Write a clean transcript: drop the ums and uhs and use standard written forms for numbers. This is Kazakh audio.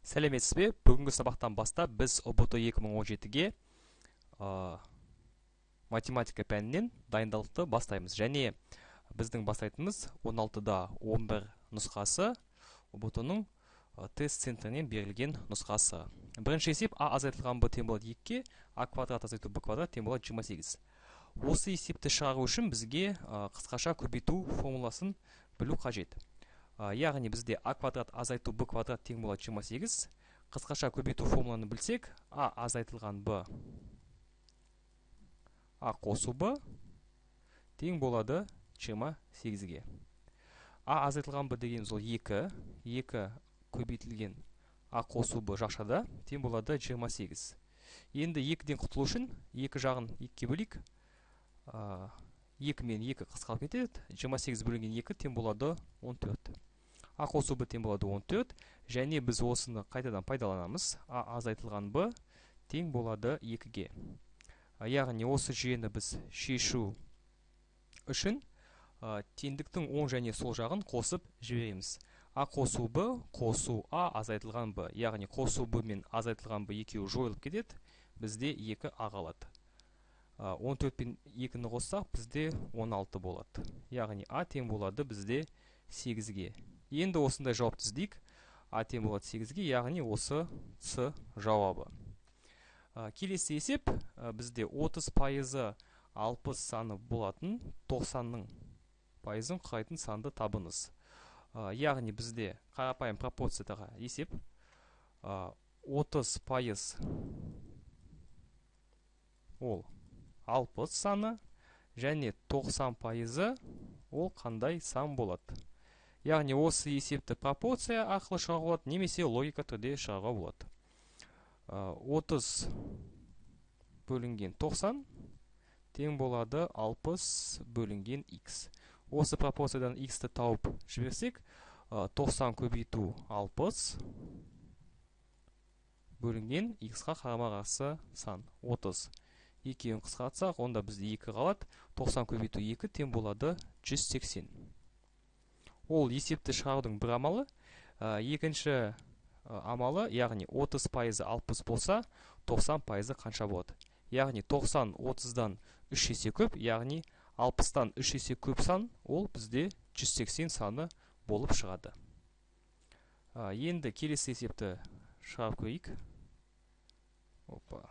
Сәлеметсіз бе? Бүгінгі сабақтан бастап біз ұбт 2017-ге математика пәнінен дайындалықты бастаймыз. Және біздің бастайтынымыз 16-да 11 нұсқасы ұбт-ның тест центрінен берілген нұсқасы. Бірінші есеп а азайтылған б тең болады 2-ке, а квадрат азайту б квадрат тең болады 28. Осы есепті шығару үшін бізге қысқаша көбейту формуласын білу қажет. Яғни бізде а квадрат азайту б квадрат тең болады 28. Қысқаша көбейту формуланы білсек, а азайтылған б а қосу б тең болады 28-ге. А азайтылған б деген сол 2 көбейтілген а қосу б жақшада тең болады 28. Енді 2-ден құтылу үшін 2 жағын 2-ке бөлейік. 2 мен 2 қысқалып кетеді. 28 бөлінген 2 тең болады 14. А қосу б тең болады 14. Және біз осыны қайтадан пайдаланамыз. А азайтылған б тең болады 2-ге. Яғни осы жүйені біз шешу үшін теңдіктің оң және сол жағын қосып жібереміз. А қосу б қосу а азайтылған б. Яғни қосу б мен азайтылған б екеуі жойылып кетеді. Бізде 2 а қалады. 14 пен 2-ні қоссақ бізде 16 болады. Яғни а тең болады бізде 8-ге. Енді осындай жауапты іздейік. А тең болады 8-ге, яғни осы С жауабы. Келесі есеп бізде 30% 60 саны болатын 90-ның пайызын құрайтын санды табыңыз. Яғни бізде қарапайым пропорциядағы есеп 30% ол 60 саны және 90% ол қандай сан болады. Яғни осы есепті пропорция арқылы шығаруға болады, немесе логика түрде шығаруға болады. 30 бөлінген 90 тең болады 60 бөлінген x. Осы пропорциядан x-ті тауып жіберсек, 90 көбейту 60 бөлінген x-қа қарама-қарсы сан 30. Екеуін қысқартсақ, онда бізде 2 қалады. 90 көбейту 2 тең болады 180. Ол есепті шығарудың бір амалы. Екінші амалы, яғни 30% 60 болса, 90% қанша болады? Яғни 90 30-дан 3 есе көп, яғни 60-тан 3 есе көп сан, ол бізде 180 саны болып шығады. Енді келесі есепті шығарып көрейік. Опа.